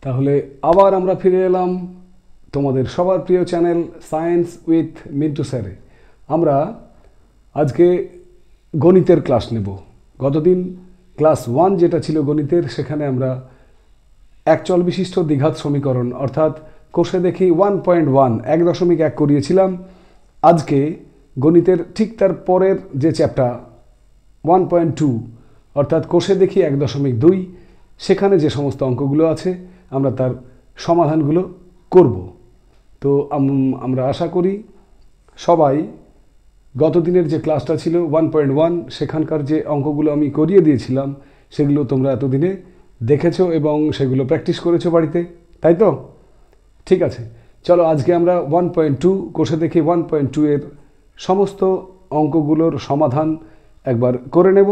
তাহলে আবার আমরা ফিরে এলাম তোমাদের সবার প্রিয় চ্যানেল সায়েন্স উইথ মিন্টু স্যারে। আমরা আজকে গণিতের ক্লাস নেব। গতদিন ক্লাস 1 যেটা ছিল গণিতের, সেখানে আমরা একচল বিশিষ্ট দ্বিঘাত সমীকরণ অর্থাৎ কোষে দেখি 1.1 1.1 করিয়েছিলাম। আজকে গণিতের ঠিক তার পরের যে চ্যাপ্টার 1.2 অর্থাৎ কোষে দেখি 1.2, সেখানে যে সমস্ত অঙ্কগুলো আছে আমরা তার সমাধানগুলো করব। তো আমরা আশা করি সবাই গতদিনের যে ক্লাসটা ছিল 1.1 সেখানকার যে অঙ্কগুলো আমি করিয়ে দিয়েছিলাম সেগুলো তোমরা এতদিনে দেখেছো এবং সেগুলো প্র্যাকটিস করেছো বাড়িতে, তাই তো? ঠিক আছে, চলো আজকে আমরা 1.2 কোষে দেখি 1.2 এর সমস্ত অঙ্কগুলোর সমাধান একবার করে নেব।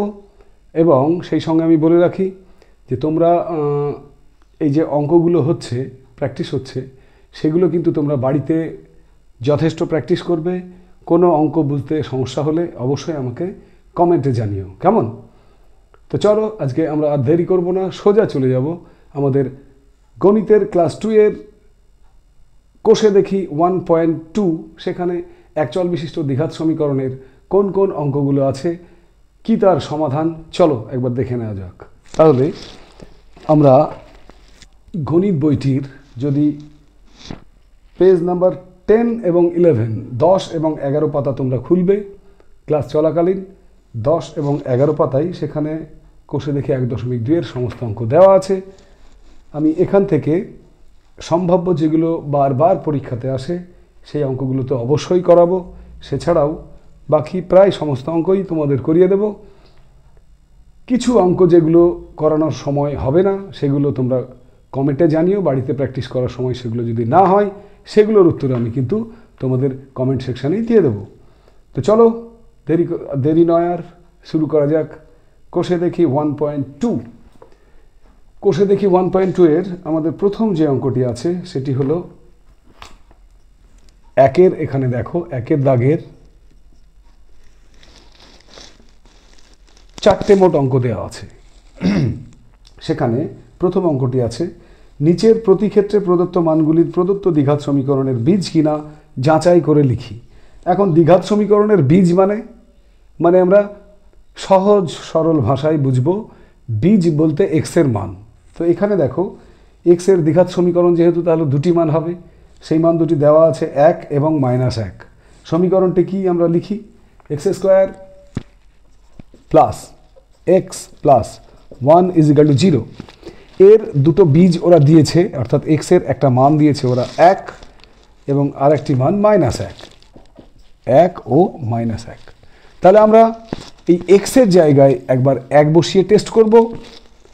এবং সেই সঙ্গে আমি বলে রাখি যে তোমরা এই যে অঙ্কগুলো হচ্ছে, প্র্যাকটিস হচ্ছে, সেগুলো কিন্তু তোমরা বাড়িতে যথেষ্ট প্র্যাকটিস করবে। কোনো অঙ্ক বুঝতে সমস্যা হলে অবশ্যই আমাকে কমেন্টে জানিও, কেমন? তো চলো আজকে আমরা আর দেরি করব না, সোজা চলে যাব আমাদের গণিতের ক্লাস 2 এর কোষে দেখি 1.2। সেখানে একচল বিশিষ্ট দ্বিঘাত সমীকরণের কোন কোন অঙ্কগুলো আছে, কি তার সমাধান, চলো একবার দেখে নেওয়া যাক। তাহলে আমরা গণিত বইটির যদি পেজ নাম্বার 10 এবং 11 10 এবং 11 পাতা তোমরা খুলবে ক্লাস চলাকালীন, 10 এবং 11 পাতায় সেখানে কোষে দেখি 1.2 এর সমস্ত অঙ্ক দেওয়া আছে। আমি এখান থেকে সম্ভাব্য যেগুলো বারবার পরীক্ষাতে আসে সেই অঙ্কগুলো তো অবশ্যই করাবো, সেছাড়াও বাকি প্রায় সমস্ত অঙ্কই তোমাদের করিয়ে দেব। কিছু অঙ্ক যেগুলো করানোর সময় হবে না সেগুলো তোমরা কমেন্টে জানিও, বাড়িতে প্র্যাকটিস করার সময় সেগুলো যদি না হয় সেগুলোর উত্তর আমি কিন্তু তোমাদের কমেন্ট সেকশানেই দিয়ে দেবো। তো চলো দেরি নয় আর, শুরু করা যাক। কোষে দেখি 1.2। কোষে দেখি 1.2 এর আমাদের প্রথম যে অঙ্কটি আছে সেটি হলো একের, এখানে দেখো একের দাগের 4টে মোট অঙ্ক দেওয়া আছে। সেখানে প্রথম অঙ্কটি আছে, নিচের প্রতি ক্ষেত্রে প্রদত্ত মানগুলির প্রদত্ত দ্বিঘাত সমীকরণের বীজ কিনা যাচাই করে লিখি। এখন দ্বিঘাত সমীকরণের বীজ মানে আমরা সহজ সরল ভাষায় বুঝবো, বীজ বলতে এক্স এর মান। তো এখানে দেখো এক্স এর দ্বিঘাত সমীকরণ যেহেতু, তাহলে দুটি মান হবে, সেই মান দুটি দেওয়া আছে 1 এবং -1। সমীকরণটি কি আমরা লিখি, x² প্লাস এক্স প্লাস 1 = 0। এর দুটো বীজ ওরা দিয়েছে, অর্থাৎ এক্স এর একটা মান দিয়েছে ওরা 1 এবং আর একটি মান -1, 1 ও -1। তাহলে আমরা এই এক্স এর জায়গায় একবার 1 বসিয়ে টেস্ট করব,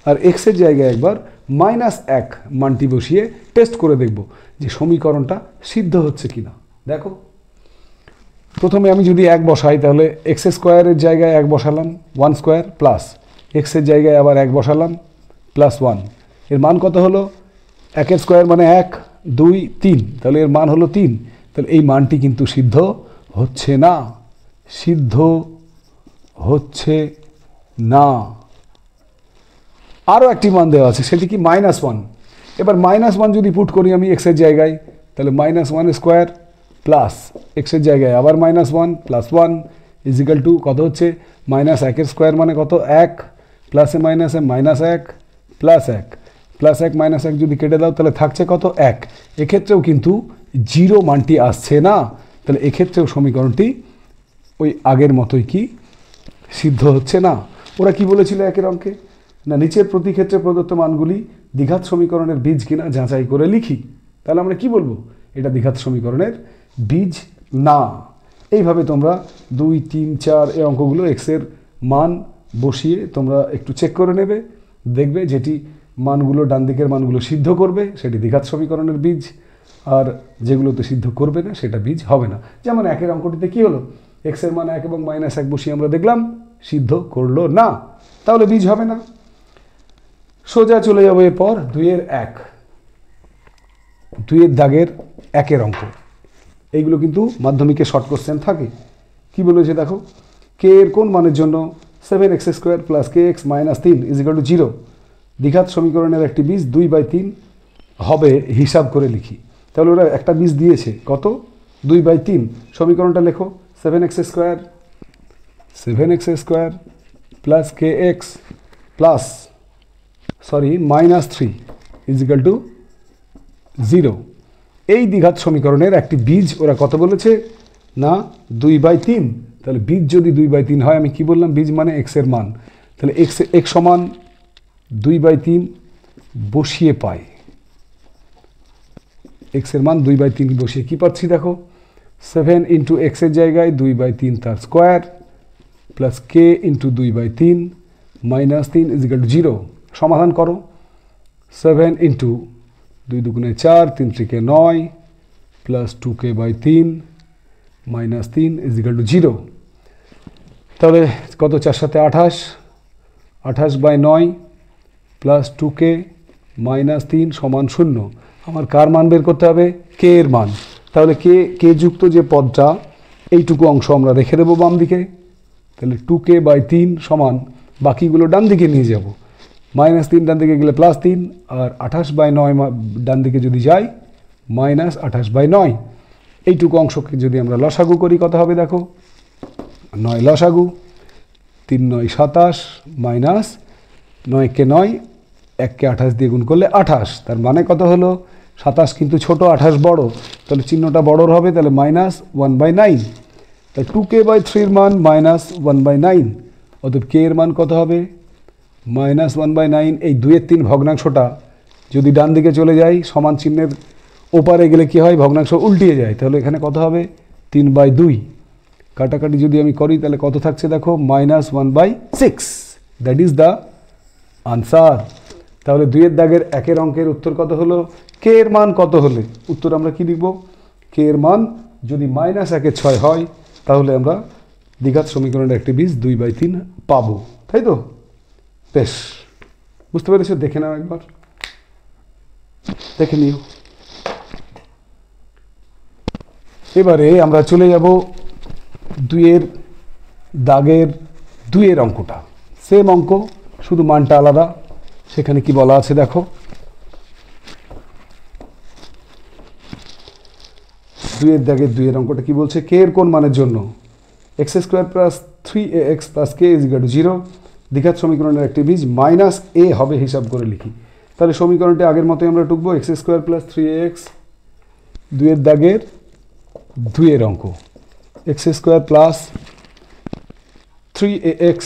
আর এক্স এর জায়গায় একবার -1 মানটি বসিয়ে টেস্ট করে দেখব যে সমীকরণটা সিদ্ধ হচ্ছে কিনা। দেখো প্রথমে আমি যদি 1 বসাই তাহলে x² এর জায়গায় 1 বসালাম 1² প্লাস এক্স এর জায়গায় আবার 1 বসালাম প্লাস 1। এর মান কত হলো, 1 স্কোয়ার মানে 1 2 3, তাহলে এর মান হলো 3। তাহলে এই মানটি কিন্তু সিদ্ধ হচ্ছে না, সিদ্ধ হচ্ছে না। আরও একটি মান দেওয়া আছে, সেটি কি -1। এবার -1 যদি পুট করি আমি এক্স এর জায়গায়, তাহলে -1² প্লাস এক্সের জায়গায় আবার -1 প্লাস 1 = কত হচ্ছে, -1² মানে কত, 1 প্লাসে মাইনাসে -1 প্লাস 1 প্লাস 1 -1 যদি কেটে দাও তাহলে থাকছে কত, 1। এক্ষেত্রেও কিন্তু 0 মানটি আসছে না, তাহলে এক্ষেত্রেও সমীকরণটি ওই আগের মতোই কি সিদ্ধ হচ্ছে না। ওরা কি বলেছিল একের অঙ্কে, না নিচের প্রতি ক্ষেত্রে প্রদত্ত মানগুলি দ্বিঘাত সমীকরণের বীজ কিনা যাচাই করে লিখি। তাহলে আমরা কি বলবো, এটা দ্বিঘাত সমীকরণের বীজ না। এইভাবে তোমরা 2 3 4 এই অঙ্কগুলো এক্সের মান বসিয়ে তোমরা একটু চেক করে নেবে, দেখবে যেটি মানগুলো ডান দিকের মানগুলো সিদ্ধ করবে সেটি দ্বিঘাত সমীকরণের বীজ, আর যেগুলোতে সিদ্ধ করবে না সেটা বীজ হবে না। যেমন একের অঙ্কটিতে কি হলো, এক্সের মান 1 এবং -1 বসিয়ে আমরা দেখলাম সিদ্ধ করলো না, তাহলে বীজ হবে না। সোজা চলে যাবো এরপর 2 এর 1, 2 এর দাগের 1 অঙ্ক। এইগুলো কিন্তু মাধ্যমিকে শর্ট কোশ্চেন থাকে। কি বলেছে দেখো, কে এর কোন মানের জন্য 7x² + kx - 3 = 0 দ্বিঘাত সমীকরণের একটি বীজ 2/3 হবে হিসাব করে লিখি। তাহলে ওরা একটা বীজ দিয়েছে কত, 2/3। সমীকরণটা লেখো, 7x square plus kx plus -3 equal to 0। এই দ্বিঘাত সমীকরণের একটি বীজ ওরা কত বলেছে না 2/3। তাহলে বীজ যদি 2/3 হয়, আমি কি বললাম, বীজ মানে x এর মান, তাহলে x সমান 2/3 বসিয়ে পাই, x এর মান 2/3 বসিয়ে কি পাচ্ছি দেখো, 7 ইন্টু এক্স এর জায়গায় 2/3 তার square plus k into 2/3 -3 equal to 0। সমাধান করো, 7 ইন্টু 2 দুগুণে 4, 3 3 9 প্লাস 2k/3 -3 ইজিক্যাল টু 0। তাহলে কত, 4 7 28, 28/9 প্লাস 2k -3 সমান 0। আমার কার মান বের করতে হবে, k এর মান। তাহলে k যুক্ত যে পদটা, এইটুকু অংশ আমরা রেখে দেবো বাম দিকে। তাহলে 2k/3 সমান, বাকিগুলো ডান দিকে নিয়ে যাব, -3 ডান দিকে গেলে +3, আর 28/9 ডান দিকে যদি যাই -28/9। এইটুকু অংশকে যদি আমরা লসাগু করি কত হবে দেখো, 9 লসাগু, 3 9 27 মাইনাস 9কে 9, 1কে 28 দিয়ে গুণ করলে 28। তার মানে কত হলো, 27 কিন্তু ছোট, 28 বড়, তাহলে চিহ্নটা বড়র হবে, তাহলে -1/9। তাহলে 2k/3 এর মান -1/9, অতএব k এর মান কত হবে -1/9। এই 2/3 ভগ্নাংশটা যদি ডান দিকে চলে যায়, সমান চিহ্নের ওপারে গেলে কি হয়, ভগ্নাংশ উল্টিয়ে যায়, তাহলে এখানে কত হবে 3/2। কাটাকাটি যদি আমি করি তাহলে কত থাকছে দেখো, -1/6। That is the answer. তাহলে 2 দাগের 1 অঙ্কের উত্তর কত হলো, k এর মান কত হলে উত্তর আমরা কি লিখব, k এর মান যদি -1/6 হয়, তাহলে আমরা দ্বিঘাত সমীকরণের একটি বীজ 2/3 পাবো, তাই তো? বেশ, বুঝতে পেরেছো? দেখে নাও একবার, দেখে নিও। এবারে আমরা চলে যাব 2 দাগের 2 অঙ্কটা। সেম অঙ্ক, শুধু মানটা আলাদা। সেখানে কি বলা আছে দেখো, 2 দাগের 2 অঙ্কটা কি বলছে, k এর কোন মানের জন্য x² plus 3ax plus k equal to 0। দ্বিঘাত সমীকরণের একটি বীজ -a হবে, হিসাব করে লিখি। তাহলে সমীকরণটি আগের মতোই আমরা টুকবো, x² প্লাস 3ax, 2 দাগের 2 অঙ্ক, x² plus 3ax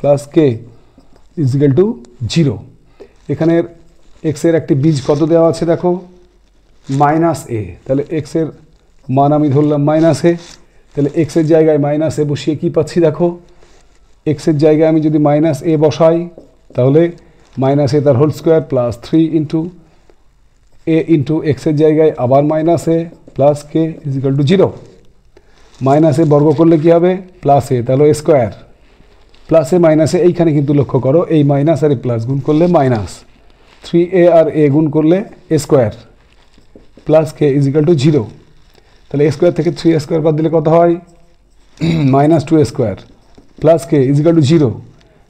plus k equal to 0। এখানে x এর একটি বীজ কত দেওয়া আছে দেখো, -a। তাহলে x এর মান আমি ধরলাম -a। তাহলে x এর জায়গায় -a বসিয়ে কি পাচ্ছি দেখো, x এর জায়গায় আমি যদি -a বসাই, তাহলে -a তার whole square plus 3 into a into x এর জায়গায় আবার -a plus k equal to 0। -a বর্গ করলে কি হবে, +a, তাহলে স্কোয়ার +a -a। এইখানে কিন্তু লক্ষ্য করো, এই মাইনাস আর প্লাস গুণ করলে -3a আর a গুণ করলে square plus k equal to 0। তাহলে স্কোয়ার থেকে 3 স্কোয়ার বাদ দিলে কত হয়, -2 square plus k equal to 0।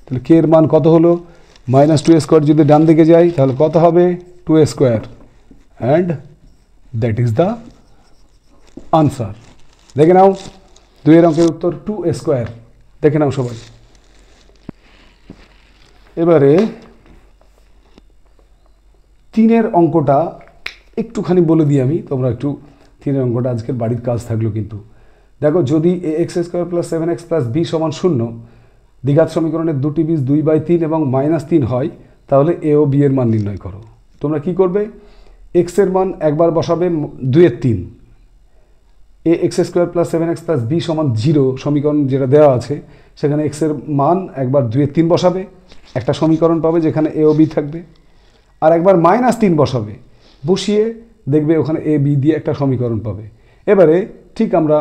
তাহলে k এর মান কত হলো, -2 স্কোয়ার যদি ডান দিকে যাই তাহলে কত হবে, 2 square, and that is the answer. দেখে নাও 2 অঙ্কের উত্তর 2 স্কোয়ার, দেখে নাও সবাই। এবারে 3 অঙ্কটা একটুখানি বলে দিই আমি, তোমরা একটু 3 অঙ্কটা আজকের বাড়ির কাজ থাকলো কিন্তু। দেখো, যদি ax² plus 7x plus b সমান 0, দ্বিঘাত সমীকরণের দুটি বীজ 2/3 এবং -3 হয়, তাহলে a ও b এর মান নির্ণয় করো। তোমরা কি করবে, x এর মান একবার বসাবে 2/3, ax² plus 7x plus b সমান 0 সমীকরণ যেটা দেওয়া আছে, সেখানে x এর মান একবার 2/3 বসাবে, একটা সমীকরণ পাবে যেখানে a ও b থাকবে। আর একবার -3 বসাবে, বসিয়ে দেখবে ওখানে a b দিয়ে একটা সমীকরণ পাবে। এবারে ঠিক আমরা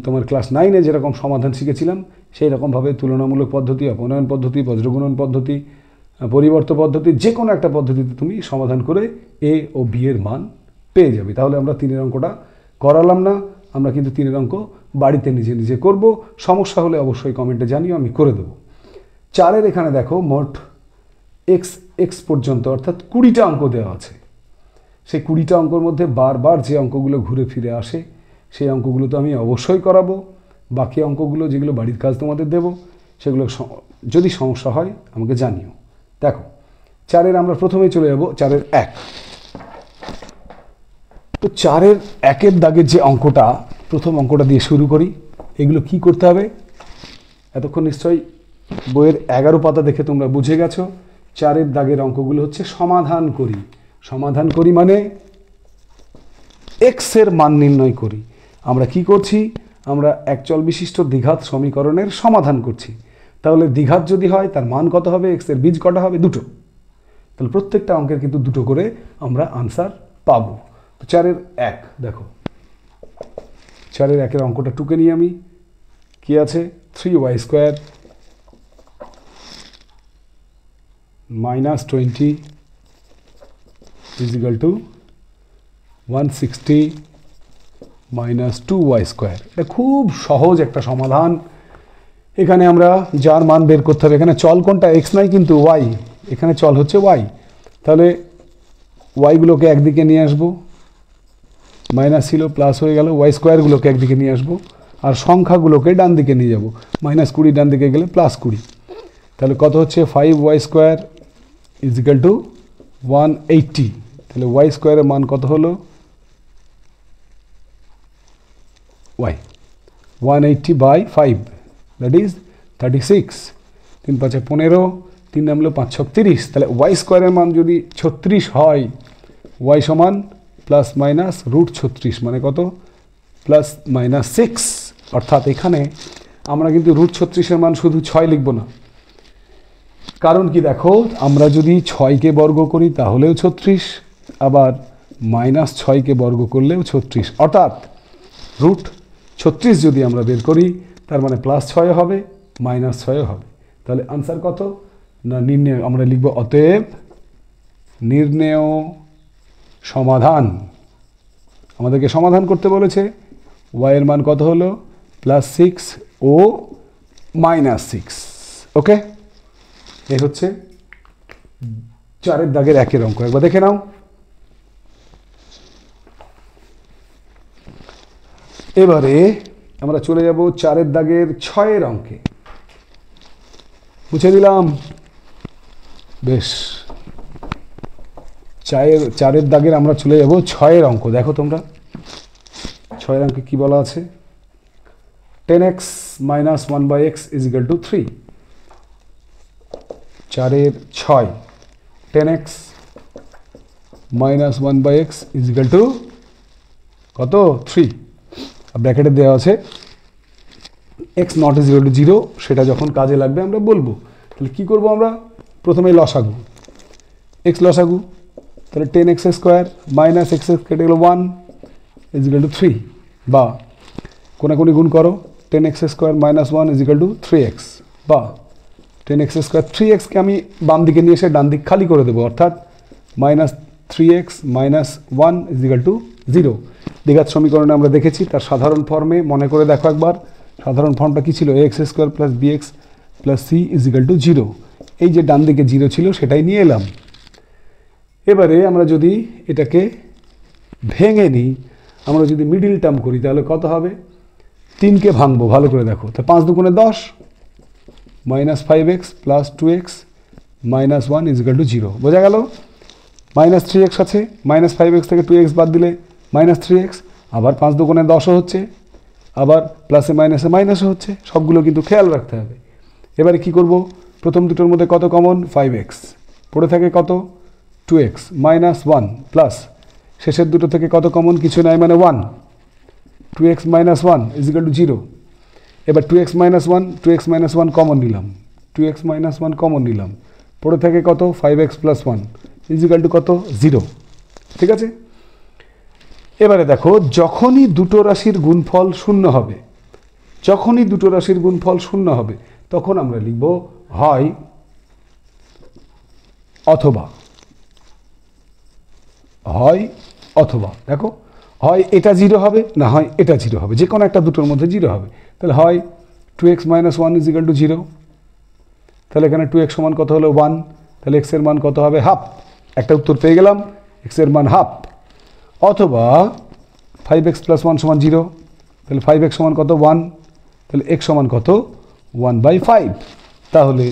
তোমার ক্লাস 9-এ যেরকম সমাধান শিখেছিলাম, সেই রকমভাবে তুলনামূলক পদ্ধতি, অপনয়ন পদ্ধতি, বজ্রগুণন পদ্ধতি, পরিবর্ত পদ্ধতি, যে কোনো একটা পদ্ধতিতে তুমি সমাধান করে a ও b এর মান পেয়ে যাবে। তাহলে আমরা 3 অঙ্কটা করালাম না, আমরা কিন্তু 3 অঙ্ক বাড়িতে নিজে নিজে করব। সমস্যা হলে অবশ্যই কমেন্টে জানিও, আমি করে দেবো। 4 এখানে দেখো মোট এক্স এক্স পর্যন্ত, অর্থাৎ 20টা অঙ্ক দেওয়া আছে। সেই 20টা অঙ্কর মধ্যে বারবার যে অঙ্কগুলো ঘুরে ফিরে আসে সেই অঙ্কগুলো তো আমি অবশ্যই করাবো। বাকি অঙ্কগুলো যেগুলো বাড়ির কাজ তোমাদের দেব, সেগুলো যদি সমস্যা হয় আমাকে জানিও। দেখো 4-এর আমরা প্রথমেই চলে যাব 4-এর 1। তো 4-এর 1-এর দাগের যে অঙ্কটা, প্রথম অঙ্কটা দিয়ে শুরু করি। এগুলো কি করতে হবে এতক্ষণ নিশ্চয়ই বইয়ের 11 পাতা দেখে তোমরা বুঝে গেছো। 4-এর দাগের অঙ্কগুলো হচ্ছে সমাধান করি। সমাধান করি মানে এক্স এর মান নির্ণয় করি। আমরা কি করছি? আমরা এক চল বিশিষ্ট দ্বিঘাত সমীকরণের সমাধান করছি। তাহলে দ্বিঘাত যদি হয় তার মান কত হবে? এক্স এর বীজ কটা হবে? 2টো। তাহলে প্রত্যেকটা অঙ্কের কিন্তু 2টো করে আমরা আনসার পাবো। তো 4-এর 1 দেখো, 4-এর 1-এর অঙ্কটা টুকে নিই আমি। কি আছে? 3y² - 20 = 160 - 2y²। এটা খুব সহজ একটা সমাধান। এখানে আমরা যার মান বের করতে হবে, এখানে চল কোনটা? এক্স নাই কিন্তু ওয়াই, এখানে চল হচ্ছে ওয়াই। তাহলে ওয়াইগুলোকে একদিকে নিয়ে আসবো, মাইনাস ছিল প্লাস হয়ে গেল, y² একদিকে নিয়ে আসবো, আর সংখ্যাগুলোকে ডান দিকে নিয়ে যাব। -20 ডান দিকে গেলে +20। তাহলে কত হচ্ছে? 5y² = 180। তাহলে y² এর মান কত হলো? y 180/5, that is 36। 3 × 5 = 15, 3 নামলো 5 × 6 = 30। তাহলে y² এর মান যদি 36 হয়, y সমান ±√36 মানে কত? +-6। অর্থাৎ এখানে আমরা কিন্তু √36 এর মান শুধু 6 লিখব না। কারণ কি দেখো, আমরা যদি 6কে বর্গ করি তাহলেও 36, আবার -6কে বর্গ করলেও 36। অর্থাৎ √36 যদি আমরা বের করি তার মানে +6 হবে, -6 হবে। তাহলে আনসার কত না? নির্ণয় আমরা লিখব অতএব নির্ণেয় সমাধান। আমাদেরকে সমাধান করতে বলেছে। y এর মান কত হলো? +6 ও -6। ওকে, এই হচ্ছে 4-এর দাগের 1-এর অঙ্ক। একবার দেখে নাও। এবারে আমরা চলে যাব 4-এর দাগের 6-এর অঙ্কে। মুছে দিলাম। বেশ, 4-এর দাগের আমরা চলে যাব 6-এর অঙ্ক। দেখো তোমরা 6-এর অঙ্কে কি বলা আছে? 10x - 1/x = 3। 4-এর 6, 10x - 1/x = কত? 3। ব্র্যাকেটে দেওয়া আছে x ≠ 0, সেটা যখন কাজে লাগবে আমরা বলবো। তাহলে কি করব আমরা? প্রথমে লসাগু, x লসাগু। তাহলে 10x² - x কেটে গেল 1 = 3, বা কোনাকুনি গুণ করো। 10x² - 1 = 3x, বা 10x²। 3xকে আমি বাম দিকে নিয়ে এসে ডান দিক খালি করে দেবো, অর্থাৎ -3x - 1 = 0। দ্বিঘাত সমীকরণে আমরা দেখেছি তার সাধারণ ফর্মে মনে করে দেখো একবার। সাধারণ ফর্মটা কি ছিল? ax² + bx + c = 0। এই যে ডান দিকে 0 ছিল সেটাই নিয়ে এলাম। এবারে আমরা যদি এটাকে ভেঙে নিই, আমরা যদি মিডিল টার্ম করি তাহলে কত হবে? 3কে ভাঙবো, ভালো করে দেখো। তো 5 × 2 = 10, -5x + 2x - 1 = 0। বোঝা গেল? -3x আছে, -5x থেকে 2x বাদ দিলে -3x, আবার 5 × 2 = 10 হচ্ছে, আবার প্লাসে মাইনাসে মাইনাসও হচ্ছে। সবগুলো কিন্তু খেয়াল রাখতে হবে। এবারে কি করব? প্রথম দুটোর মধ্যে কত কমন? 5x। পড়ে থাকে কত? 2x - 1 প্লাস শেষের দুটো থেকে কত কমন? কিছু নাই, মানে 1। 2x - 1 = 0। এবার 2x - 1, 2x - 1 কমন নিলাম, 2x - 1 কমন নিলাম। পড়ে থাকে কত? 5x + 1 = কত? 0। ঠিক আছে? এবারে দেখো, যখনই দুটো রাশির গুণফল 0 হবে, যখনই দুটো রাশির গুণফল 0 হবে, তখন আমরা লিখব হয় অথবা। হয় অথবা। দেখো, হয় এটা 0 হবে, না হয় এটা 0 হবে, যে কোনো একটা দুটোর মধ্যে 0 হবে। তাহলে হয় 2x - 1 = 0। তাহলে এখানে 2x সমান কত হলো? 1। তাহলে এক্সের মান কত হবে? হাফ। একটা উত্তর পেয়ে গেলাম, এক্সের মান হাফ। অথবা 5x + 1 = 0, তাহলে 5x সমান কত? 1, তাহলে x সমান কত? 1/5। তাহলে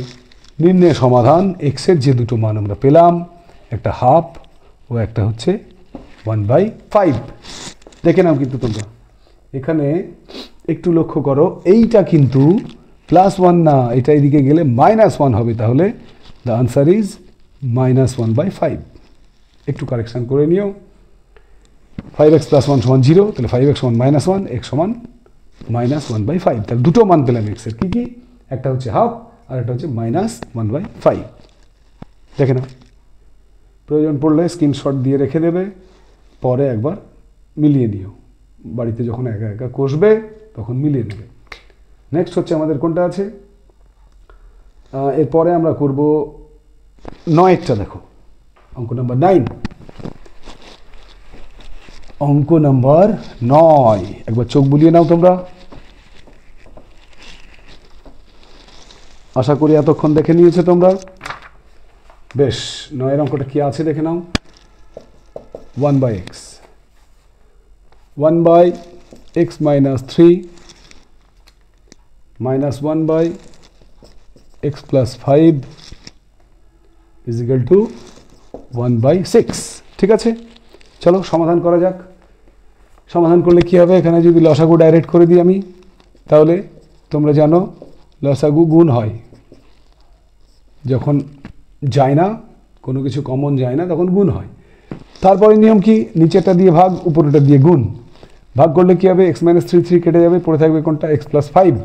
নির্ণয় সমাধান এক্সের যে দুটো মান আমরা পেলাম, একটা হাফ ও একটা হচ্ছে 1/5। দেখে নাও কিন্তু তোমরা এখানে একটু লক্ষ্য করো, এইটা কিন্তু +1 না, এটা এদিকে গেলে -1 হবে। তাহলে দ্য আনসার ইজ -1/5। একটু কারেকশান করে নিও। 5x + 1 = 0, তাহলে 5x সমান -1, x সমান -1/5। তাহলে দুটো মান পেলাম এক্সের। কী কী? একটা হচ্ছে হাফ আর একটা হচ্ছে -1/5। দেখে না, প্রয়োজন পড়লে স্ক্রিনশট দিয়ে রেখে দেবে, পরে একবার মিলিয়ে নিও। বাড়িতে যখন একা একা কষবে তখন মিলিয়ে নেবে। নেক্সট হচ্ছে আমাদের কোনটা আছে? এরপরে আমরা করব 9টা। দেখো অঙ্ক নাম্বার 9। অঙ্ক নাম্বার 9, একবার চোখ বুলিয়ে নাও তোমরা। আশা করি এতক্ষণ দেখে নিয়েছো তোমরা। বেশ, 9-এর অঙ্কটা কি আছে দেখে নাও। 1/x 1/x - 3 -1/x + 5 = 1/6। ঠিক আছে, চলো সমাধান করা যাক। সমাধান করলে কি হবে? এখানে যদি লসাগু ডাইরেক্ট করে দিই আমি, তাহলে তোমরা জানো লসাগু গুণ হয়। যখন যায় না, কোনো কিছু কমন যায় না, তখন গুণ হয়। তারপরে নিয়ম কি? নিচেরটা দিয়ে ভাগ, উপরেটা দিয়ে গুণ। ভাগ করলে কি হবে? x - 3 3 কেটে যাবে, পড়ে থাকবে কোনটা? x + 5।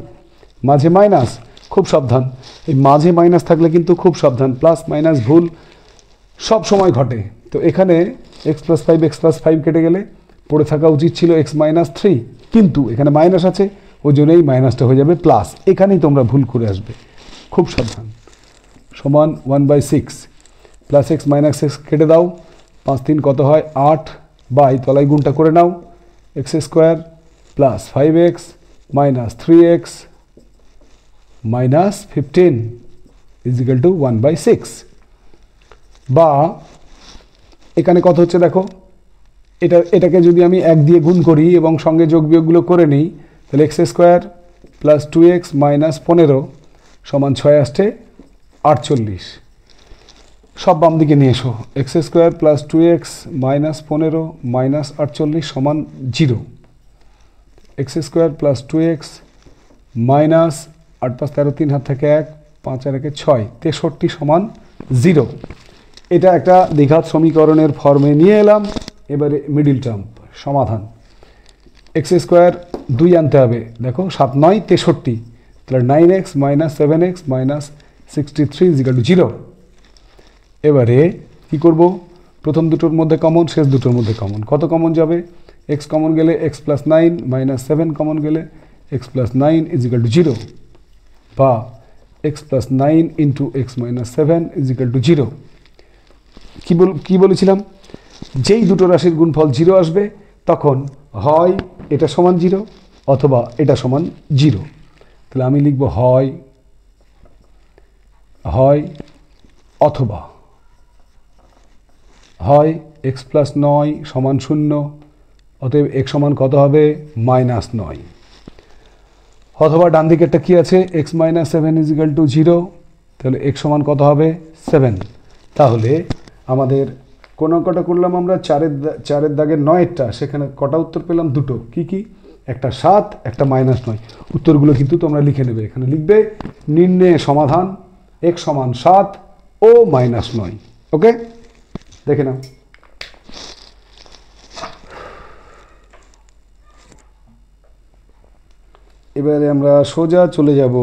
মাঝে মাইনাস, খুব সাবধান। এই মাঝে মাইনাস থাকলে কিন্তু খুব সাবধান, প্লাস মাইনাস ভুল সব সময় ঘটে। তো এখানে x + 5 x + 5 কেটে গেলে পড়ে থাকা উচিত ছিল x - 3, কিন্তু এখানে মাইনাস আছে, ওই জন্যই মাইনাসটা হয়ে যাবে প্লাস। এখানেই তোমরা ভুল করে আসবে, খুব সাবধান। সমান 1/6 প্লাস x - x কেটে দাও, 5 3 কত হয়? 8, বাই তলায় গুণটা করে নাও, x² + 5x - 3x - 15 = 1/6। বা এখানে কত হচ্ছে দেখো, এটাকে যদি আমি 1 দিয়ে গুণ করি এবং সঙ্গে যোগ বিয়োগগুলো করে নিই, তাহলে x² + 2x - 15 সমান 6 আসছে 48। সব বাম দিকে নিয়ে এসো। x² + 2x - 15 - 48 সমান 0। x² + 2x - 8 5 13 3 হাত থেকে 1 5 আর 1 6 63 সমান 0। এটা একটা দ্বিঘাত সমীকরণের ফর্মে নিয়ে এলাম। এবারে মিডিল টার্ম সমাধান। x² 2 আনতে হবে। দেখো 7 9 63, তাহলে 9x - 7x - 63 = 0। এবারে কি করব? প্রথম দুটোর মধ্যে কমন, শেষ দুটোর মধ্যে কমন। কত কমন যাবে? x কমন গেলে x + 9 - 7 কমন গেলে x + 9 = 0, বা x + 9 × x - 7 = 0। কি বলেছিলাম? যেই দুটো রাশির গুণফল 0 আসবে, তখন হয় এটা সমান 0 অথবা এটা সমান 0। তাহলে আমি লিখব হয় অথবা। হয় x + 9 সমান 0, অতএব x সমান কত হবে? -9। অথবা ডান দিকেরটা কি আছে? x - 7 = 0, তাহলে x সমান কত হবে? 7। তাহলে আমাদের কোন অঙ্কটা করলাম আমরা? 4-এর দাগের 9-টা, সেখানে কটা উত্তর পেলাম? দুটো। কি কি? একটা 7, একটা -9। উত্তরগুলো কিন্তু তোমরা লিখে নেবে। এখানে লিখবে নির্ণয় সমাধান x সমান 7 ও -9। ওকে, দেখে নাও। এবারে আমরা সোজা চলে যাব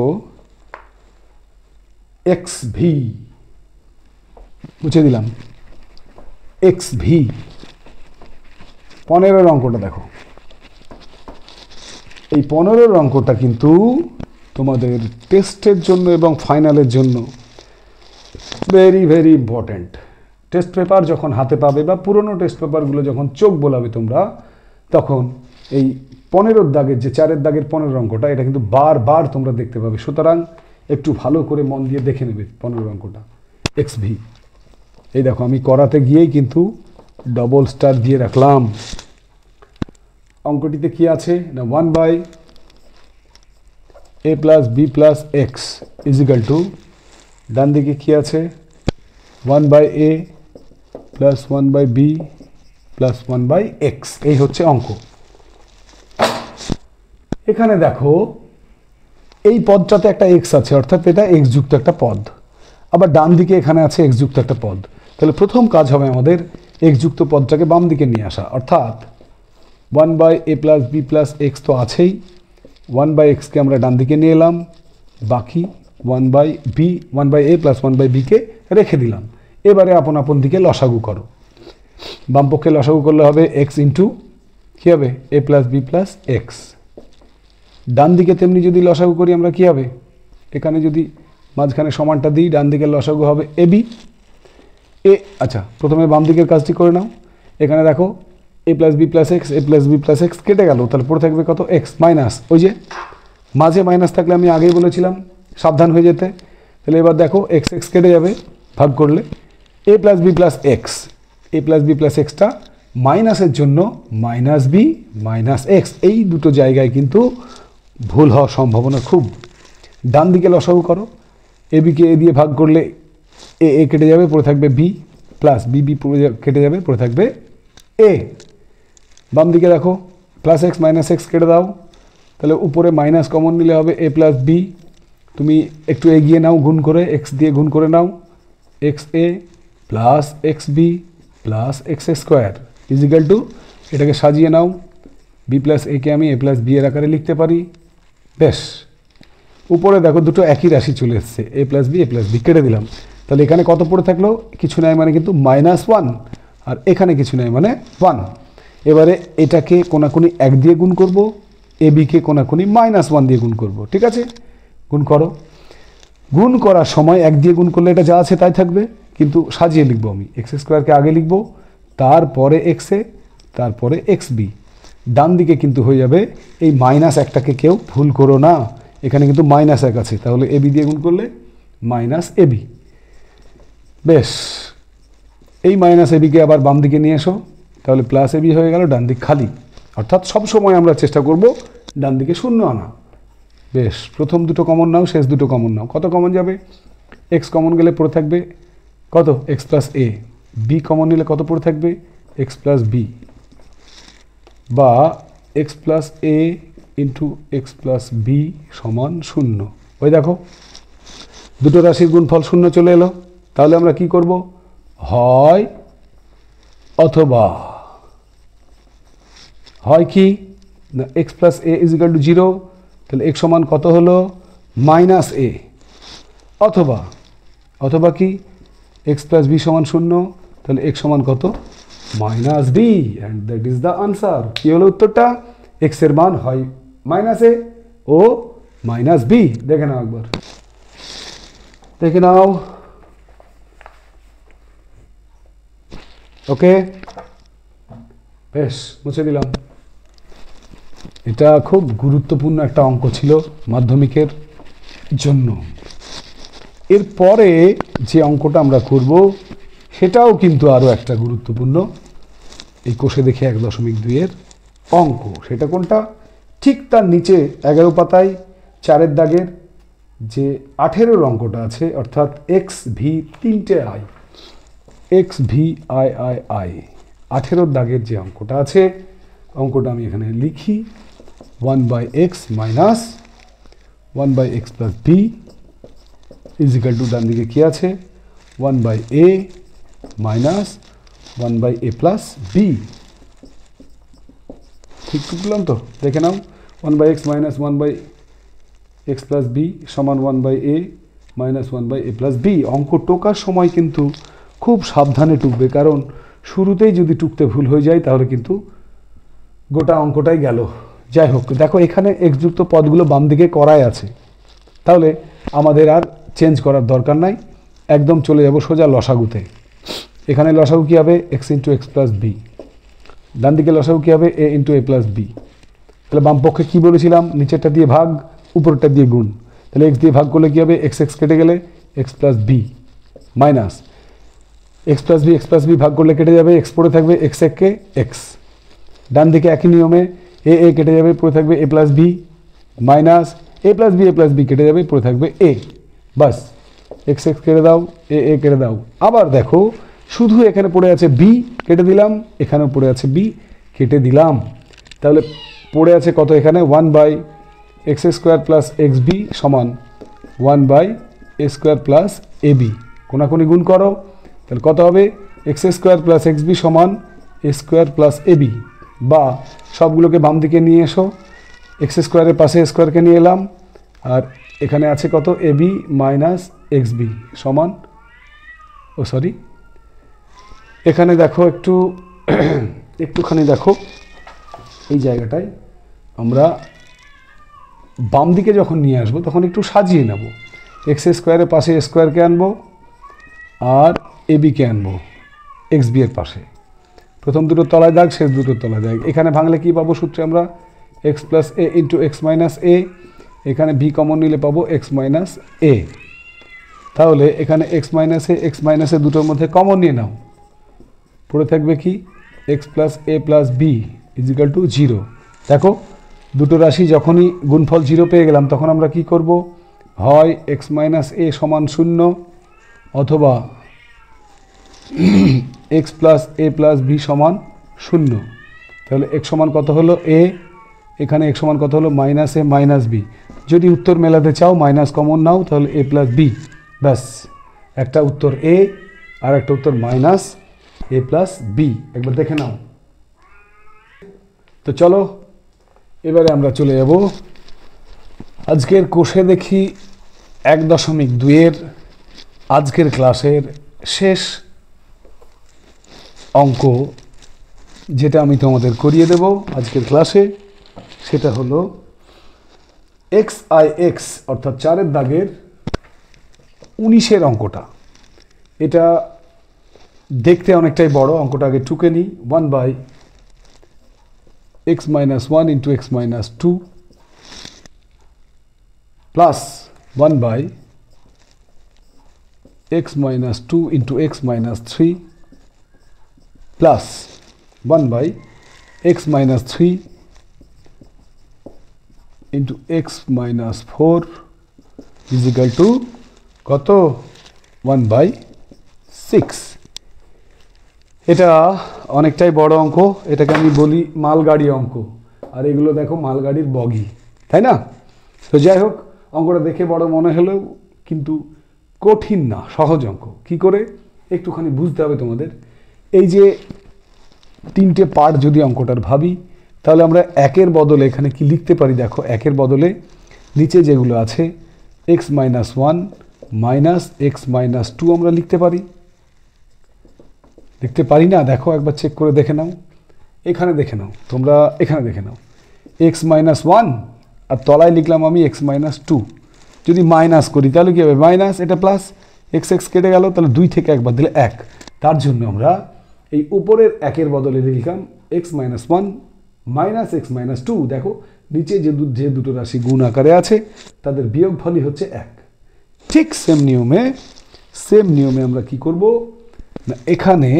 xv। মুছে দিলাম। xv 15-এর অঙ্কটা দেখো। এই 15-এর অঙ্কটা কিন্তু তোমাদের টেস্টের জন্য এবং ফাইনালের জন্য very very important. Test paper যখন হাতে পাবে বা পুরনো টেস্ট পেপারগুলো যখন চোখ বোলাবে তোমরা, তখন এই 15-এর দাগের যে 4-এর দাগের 15-এর অঙ্কটা, এটা কিন্তু বারবার তোমরা দেখতে পাবে। সুতরাং একটু ভালো করে মন দিয়ে দেখে নেবে 15-এর অঙ্কটা। xv এই দেখো আমি করাতে গিয়েই কিন্তু ডবল স্টার দিয়ে রাখলাম। অঙ্কটিতে কি আছে না 1/a plus B plus x is equal to, ডান দিকে কি আছে 1/a plus 1/b plus 1/x। এই হচ্ছে অঙ্ক। এখানে দেখো এই পদটাতে একটা এক্স আছে, অর্থাৎ এটা এক্স যুক্ত একটা পদ, আবার ডান দিকে এখানে আছে এক্স যুক্ত একটা পদ। তাহলে প্রথম কাজ হবে আমাদের এক্স যুক্ত পদটাকে বাম দিকে নিয়ে আসা, অর্থাৎ 1/a plus B plus x তো আছেই, 1/xকে আমরা ডান দিকে নিয়ে এলাম, বাকি 1/a প্লাস 1/bকে রেখে দিলাম। এবারে আপন আপন দিকে লসাগু করো। বাম পক্ষে লসাগু করলে হবে এক্স ইন্টু কী হবে a plus B plus x. ডান দিকে তেমনি যদি লসাগু করি আমরা কি হবে, এখানে যদি মাঝখানে সমানটা দিই ডান দিকের লসাগু হবে এ বি এ। আচ্ছা প্রথমে বাম দিকের কাজটি করে নাও। এখানে দেখো a plus B plus X, A plus B plus X কেটে গেল, তাহলে পড়ে থাকবে কত এক্স মাইনাস, ওই যে মাঝে মাইনাস থাকলে আমি আগেই বলেছিলাম সাবধান হয়ে যেতে। তাহলে এবার দেখো এক্স এক্স কেটে যাবে ভাগ করলে, a plus B plus X, A plus B plus এক্সটা মাইনাসের জন্য মাইনাস বি মাইনাস এক্স, এই দুটো জায়গায় কিন্তু ভুল হওয়ার সম্ভাবনা খুব। ডান দিকে লসাগু করো, এ বিকে এ দিয়ে ভাগ করলে এ এ কেটে যাবে পড়ে থাকবে বি, প্লাস বি বি কেটে যাবে পড়ে থাকবে এ। বাম দিকে দেখো প্লাস এক্স মাইনাস এক্স কেটে দাও, তাহলে উপরে মাইনাস কমন নিলে হবে এ প্লাস বি, তুমি একটু এগিয়ে নাও গুণ করে, এক্স দিয়ে গুণ করে নাও, x A plus x b plus x square is equal to, এটাকে সাজিয়ে নাও, বি প্লাস একে আমি এ প্লাস বি এর আকারে লিখতে পারি। বেশ, উপরে দেখো দুটো একই রাশি চলে এসছে, এ প্লাস বি কেটে দিলাম, তাহলে এখানে কত পড়ে থাকলো, কিছু নাই মানে কিন্তু -1, আর এখানে কিছু নাই মানে 1। এবারে এটাকে কোনাকুনি 1 দিয়ে গুণ করব, এ বিকে কোনাকুনি -1 দিয়ে গুণ করব। ঠিক আছে, গুণ করো। গুণ করার সময় 1 দিয়ে গুণ করলে এটা যা আছে তাই থাকবে, কিন্তু সাজিয়ে লিখবো আমি, এক্স স্কোয়ারকে আগে লিখবো, তারপরে এক্স এ, তারপরে এক্স বি। ডান দিকে কিন্তু হয়ে যাবে এই -1টাকে কেউ ভুল করো না, এখানে কিন্তু -1 আছে, তাহলে এ বি দিয়ে গুণ করলে -এ বি। বেশ, এই -এ বিকে আবার বাম দিকে নিয়ে এসো, তাহলে প্লাস এ বি হয়ে গেল, ডান দিক খালি। অর্থাৎ সবসময় আমরা চেষ্টা করব ডান দিকে শূন্য আনা। বেশ, প্রথম দুটো কমন নাও, শেষ দুটো কমন নাও। কত কমন যাবে, এক্স কমন গেলে পড়ে থাকবে কত এক্স প্লাস এ, বি কমন নিলে কত পড়ে থাকবে এক্স প্লাস বি, বা এক্স প্লাস এ ইন্টু এক্স প্লাস বি সমান 0। ওই দেখো দুটো রাশির গুণফল 0 চলে এলো। তাহলে আমরা কি করব, হয় অথবা, হয় কি না x plus A is equal to 0, তাহলে এক্স সমান কত হলো -a, অথবা অথবা কি এক্স প্লাস বি সমান 0, তাহলে এক্স সমান কত -b, and that is the answer. কি হলো উত্তরটা, এক্স এর মান হয় -a ও -b। দেখে নাও একবার, দেখে নাও। ওকে, বেশ, মুছে দিলাম। এটা খুব গুরুত্বপূর্ণ একটা অঙ্ক ছিল মাধ্যমিকের জন্য। এরপরে যে অঙ্কটা আমরা করব সেটাও কিন্তু আরও একটা গুরুত্বপূর্ণ, এই কোষে দেখে 1.2 এর অঙ্ক। সেটা কোনটা, ঠিক তার নিচে 11 পাতায় 4 দাগের যে 18 অঙ্কটা আছে, অর্থাৎ এক্স ভি 3টে I, x V I I I 18 দাগের যে অঙ্কটা আছে, অঙ্কটা আমি এখানে লিখি 1/x minus 1/x plus b is equal to, ডান দিকে কী আছে 1/a minus 1/a plus B. ঠিক বুঝলাম তো, দেখে নাও 1/x minus 1/x plus B সমান 1/a minus 1/a plus B. অঙ্ক টোকার সময় কিন্তু খুব সাবধানে টুকবে, কারণ শুরুতেই যদি টুকতে ভুল হয়ে যায় তাহলে কিন্তু গোটা অঙ্কটাই গেল। যাই হোক, দেখো এখানে এক্স যুক্ত পদগুলো বাম দিকে করাই আছে, তাহলে আমাদের আর চেঞ্জ করার দরকার নাই, একদম চলে যাব সোজা লসাগুতে। এখানে লসাগু কী হবে x into x plus b, ডান দিকে লসাগু কী হবে a into a plus b. তাহলে বাম পক্ষে কী বলেছিলাম, নিচেরটা দিয়ে ভাগ উপরটা দিয়ে গুণ, তাহলে এক্স দিয়ে ভাগ করলে কী হবে এক্স এক্স কেটে গেলে X plus B minus X plus B ভাগ করলে কেটে যাবে, এক্স পড়ে থাকবে, এক্স এককে এক্স। ডান দিকে একই নিয়মে এ কেটে যাবে, পড়ে থাকবে এ প্লাস বি, মাইনাস এ প্লাস বি কেটে যাবে, পড়ে থাকবে এ। বাস, এক্স কেটে দাও, এ কেটে দাও। আবার দেখো শুধু এখানে পড়ে আছে বি, কেটে দিলাম, এখানেও পড়ে আছে বি, কেটে দিলাম। তাহলে পড়ে আছে কত এখানে, 1/x² প্লাস এক্স বি সমান 1/a² প্লাস এ বি। কোনাকুনি গুণ করো, তাহলে কত হবে, x² প্লাস এক্স বি সমান a² প্লাস এ বি। বা সবগুলোকে বাম দিকে নিয়ে এসো, x² পাশে স্কোয়ারকে নিয়ে এলাম, আর এখানে আছে কত, A B minus x B সমান, এখানে দেখো একটুখানি দেখো, এই জায়গাটায় আমরা বাম দিকে যখন নিয়ে আসবো তখন একটু সাজিয়ে নেব। x² পাশে স্কোয়ারকে আনবো আর এ বিকে আনবো এক্স বি এর পাশে। প্রথম দুটো তলায় দাগ, শেষ দুটো তলায় দাগ। এখানে ভাঙলে কি পাবো সূত্রে আমরা, এক্স প্লাস এ ইন্টু এক্স মাইনাস এ। এখানে বি কমন নিলে পাবো এক্স মাইনাস এ। তাহলে এখানে এক্স মাইনাস এ দুটোর মধ্যে কমন নিয়ে নাও, পড়ে থাকবে কি, x plus A plus b is equal to 0। দেখো দুটো রাশি যখনই গুণফল 0 পেয়ে গেলাম তখন আমরা কি করব, হয় এক্স মাইনাস এ সমান 0 অথবা এক্স প্লাস এ প্লাস বি সমান 0। তাহলে এক্স সমান কত হলো এ, এখানে এক্স সমান কত হলো মাইনাস এ মাইনাস বি। যদি উত্তর মেলাতে চাও মাইনাস কমন নাও, তাহলে এ প্লাস বি। ব্যাস, একটা উত্তর এ আর একটা উত্তর মাইনাস এ প্লাস বি। একবার দেখে নাও। তো চলো এবারে আমরা চলে যাব আজকের কোষে দেখি 1.2-এর আজকের ক্লাসের শেষ অঙ্ক, যেটা আমি তোমাদের করিয়ে দেব আজকের ক্লাসে। সেটা হলো xix অর্থাৎ 4-এর দাগের 19-এর অঙ্কটা। এটা দেখতে অনেকটাই বড়, অঙ্কটা আগে টুকে নিই। 1/x minus 1 into x minus 2 plus 1/x minus 2 into x minus 3 plus 1/x minus 3 into x minus 4 is equal to কত, 1/6। এটা অনেকটাই বড় অঙ্ক, এটাকে আমি বলি মালগাড়ি অঙ্ক, আর এগুলো দেখো মালগাড়ির বগি, তাই না? তো যাই হোক, অঙ্কটা দেখে বড় মনে হলেও কিন্তু কঠিন না, সহজ অঙ্ক। কি করে একটুখানি বুঝতে হবে তোমাদের। এই যে 3টে পার্ট যদি অঙ্কটার ভাবি, তাহলে আমরা একের বদলে এখানে কি লিখতে পারি, দেখো একের বদলে নিচে যেগুলো আছে x minus 1 minus x minus 2 আমরা লিখতে পারি না? দেখো একবার চেক করে দেখে নাও, এখানে দেখে নাও তোমরা, এখানে দেখে নাও x minus 1 আর তলায় লিখলাম আমি x minus 2। যদি মাইনাস করি তাহলে কি হবে, মাইনাস, এটা প্লাস, এক্স কেটে গেল, তাহলে 2 থেকে একবার দিলে 1। তার জন্য আমরা এই উপরের একের বদলে লিখলাম x minus 1 minus x minus 2। দেখো নিচে যে দুটো রাশি গুণ আকারে আছে তাদের বিয়োগফলই হচ্ছে 1। ঠিক সেম নিয়মে আমরা কি করব না, এখানে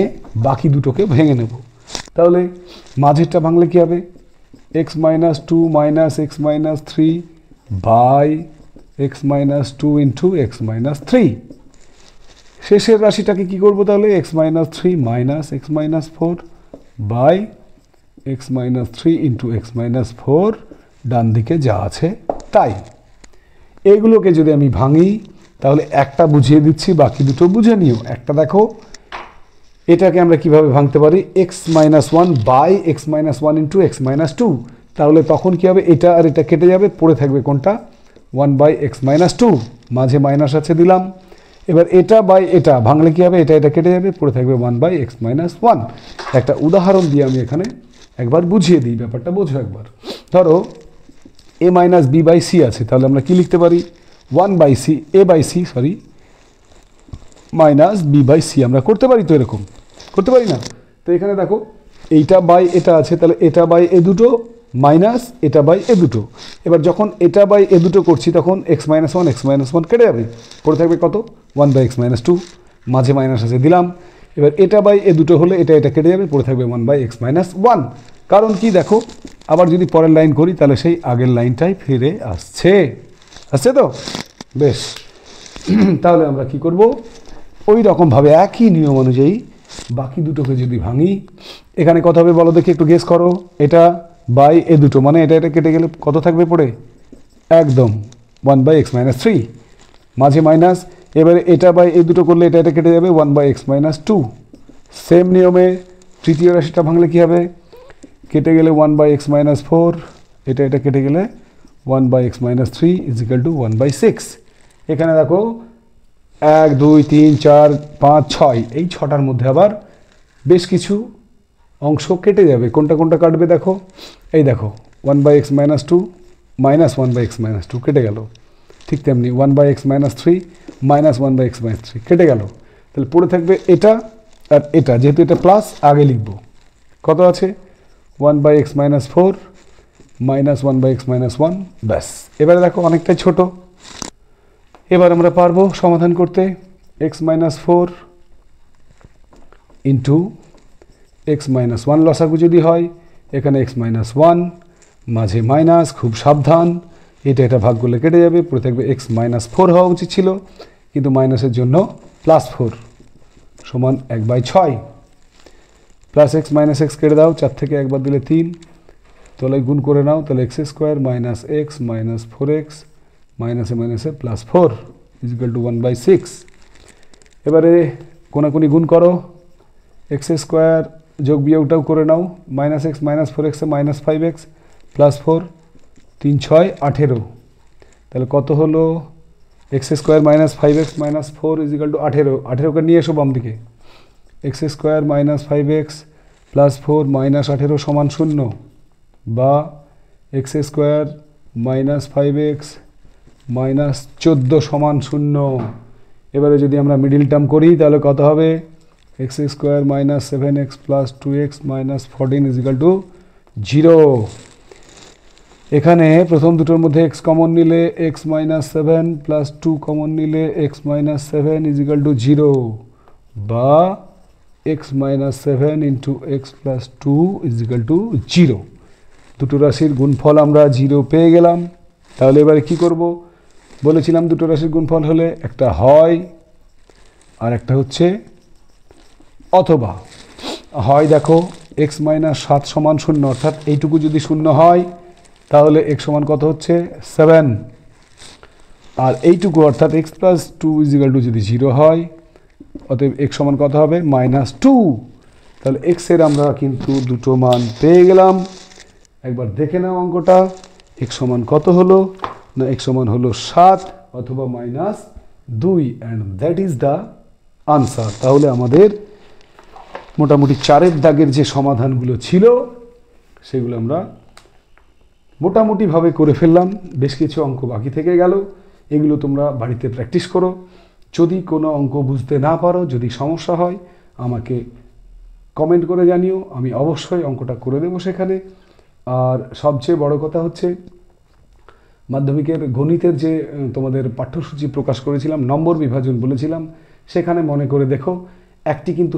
বাকি দুটোকে ভেঙে নেব। তাহলে মাঝেরটা ভাঙলে কি হবে, x minus 2 minus x minus 3 by x minus 2 into x minus 3। শেষের রাশিটাকে কি করব তাহলে, x minus 3 minus x minus 4 by x minus 3 into x minus 4, ডান দিকে যা আছে তাই। এগুলোকে যদি আমি ভাঙি তাহলে একটা বুঝিয়ে দিচ্ছি, বাকি দুটো বুঝে নিও। একটা দেখো, এটাকে আমরা কিভাবে ভাঙতে পারি, x minus 1 by x minus 1 into x minus 2। তাহলে তখন কি হবে, এটা আর এটা কেটে যাবে, পড়ে থাকবে কোনটা, 1/x minus 2, মাঝে মাইনাস আছে দিলাম। এবার এটা বাই এটা ভাঙলে কি হবে, এটা কেটে যাবে, পড়ে থাকবে 1/x minus 1। একটা উদাহরণ দিয়ে আমি এখানে একবার বুঝিয়ে দিই, ব্যাপারটা বোঝো একবার। ধরো a minus b by c আছে, তাহলে আমরা কি লিখতে পারি, a by c minus b by c আমরা করতে পারি, তো এরকম করতে পারি না? তো এখানে দেখো এইটা বাই এটা আছে, তাহলে এটা বাই এ দুটো মাইনাস এটা বাই এ দুটো। এবার যখন এটা বাই এ দুটো করছি তখন x minus 1 কেটে যাবে, পড়ে থাকবে কত, 1/x minus 2, মাঝে মাইনাস আছে দিলাম। এবার এটা বাই এ দুটো হলে এটা এটা কেটে যাবে, পড়ে থাকবে 1/x-1। কারণ কি দেখো, আবার যদি পরের লাইন করি তাহলে সেই আগের লাইনটাই ফিরে আসছে, আসছে তো বেশ। তাহলে আমরা কি করব, ওই রকমভাবে একই নিয়ম অনুযায়ী বাকি দুটোকে যদি ভাঙি, এখানে কত হবে বলো দেখি, একটু গেস করো। এটা বাই এ দুটো মানে এটা এটা কেটে গেলে কত থাকবে পড়ে, একদম 1/x-3, মাঝে মাইনাস। এবারে এটা বাই এ দুটো করলে এটা এটা কেটে যাবে 1/x-2। সেম নিয়মে তৃতীয় রাশিটা ভাঙলে কী হবে, কেটে গেলে 1/x-4, এটা এটা কেটে গেলে 1/x-3 = 1/6। এখানে দেখো 1 2 3 4 5 6, এই 6টার মধ্যে আবার বেশ কিছু অংশ কেটে যাবে। কোনটা কোনটা কাটবে দেখো, এই দেখো 1/x-2 -1/x-2 কেটে গেল, ঠিক তেমনি 1/x-3 -1/x-3 কেটে গেল। তাহলে পড়ে থাকবে এটা আর এটা, যেহেতু এটা প্লাস আগে লিখব, কত আছে 1/x-4 -1/x-1, ব্যাস। এবারে দেখো অনেকটাই ছোট, এবার আমরা পারবো সমাধান করতে। x-4 ইন্টু x-1 লসাগু যদি হয়, এখানে x-1 মাঝে মাইনাস, খুব সাবধান, এটা এটা ভাগ করলে কেটে যাবে, পড়ে থাকবে x-4 হওয়া উচিত ছিল, কিন্তু মাইনাসের জন্য +4 সমান 1/6। প্লাস x মাইনাস x কেটে দাও, 4 থেকে একবার দিলে 3, তাহলে গুণ করে নাও, তাহলে x² - x - 4x মাইনাসে মাইনাসে +4 = 1/6। এবারে কোনাকুনি গুণ করো, x² যোগ বিয়োগটাও করে নাও, -x - 4x -5x +4, 3 6 18। তাহলে কত হলো, x² - 5x - 4 = 18। 18কে নিয়ে এসো বাম দিকে, x² - 5x + 4 - 18 সমান 0, বা x² - 5x - 14 সমান 0। এবারে যদি আমরা মিডিল টার্ম করি তাহলে কত হবে, x² - 7x + 2x - 14 = 0। এখানে প্রথম দুটোর মধ্যে x কমন নিলে x - 7 + 2 কমন নিলে x - 7 = 0, বা x - 7 × x + 2 = 0। দুটো রাশির গুণফল আমরা 0 পেয়ে গেলাম। তাহলে এবারে কি করব, বলেছিলাম দুটো রাশির গুণফল হলে একটা হয় আর একটা হচ্ছে অথবা। হয় দেখো x - 7 সমান 0, অর্থাৎ এইটুকু যদি 0 হয় তাহলে x সমান কত হচ্ছে 7, আর এইটুকু অর্থাৎ x + 2 = যদি 0 হয়, অতএব x সমান কত হবে -2। তাহলে x এর আমরা কিন্তু দুটো মান পেয়ে গেলাম। একবার দেখে নাও অঙ্কটা, x সমান কত হলো না, x সমান হলো 7 অথবা -2, and that is the answer. তাহলে আমাদের মোটামুটি 4-এর দাগের যে সমাধানগুলো ছিল সেগুলো আমরা মোটামুটিভাবে করে ফেললাম। বেশ কিছু অঙ্ক বাকি থেকে গেল, এগুলো তোমরা বাড়িতে প্র্যাকটিস করো। যদি কোনো অঙ্ক বুঝতে না পারো, যদি সমস্যা হয় আমাকে কমেন্ট করে জানিও, আমি অবশ্যই অঙ্কটা করে দেবো সেখানে। আর সবচেয়ে বড় কথা হচ্ছে, মাধ্যমিকের গণিতের যে তোমাদের পাঠ্যসূচি প্রকাশ করেছিলাম, নম্বর বিভাজন বলেছিলাম, সেখানে মনে করে দেখো একটি কিন্তু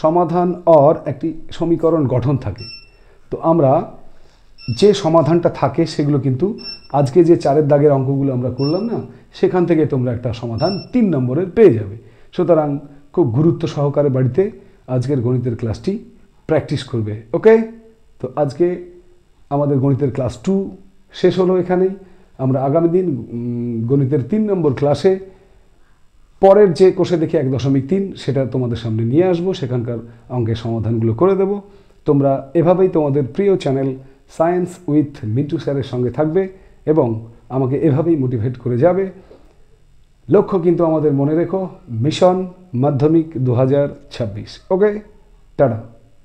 সমাধান অর একটি সমীকরণ গঠন থাকে। তো আমরা যে সমাধানটা থাকে সেগুলো কিন্তু আজকে যে 4-এর দাগের অঙ্কগুলো আমরা করলাম না, সেখান থেকে তোমরা একটা সমাধান 3 নম্বরের পেয়ে যাবে। সুতরাং খুব গুরুত্ব সহকারে বাড়িতে আজকের গণিতের ক্লাসটি প্র্যাকটিস করবে। ওকে, তো আজকে আমাদের গণিতের ক্লাস 2 শেষ হলো এখানেই। আমরা আগামী দিন গণিতের 3 নম্বর ক্লাসে পরের যে কোষে দেখি 1.3 সেটা তোমাদের সামনে নিয়ে আসবো, সেখানকার অঙ্কের সমাধানগুলো করে দেব। তোমরা এভাবেই তোমাদের প্রিয় চ্যানেল সায়েন্স উইথ মিন্টু স্যারের সঙ্গে থাকবে এবং আমাকে এভাবেই মোটিভেট করে যাবে। লক্ষ্য কিন্তু আমাদের মনে রেখো, মিশন মাধ্যমিক 2026। ওকে, টাটা।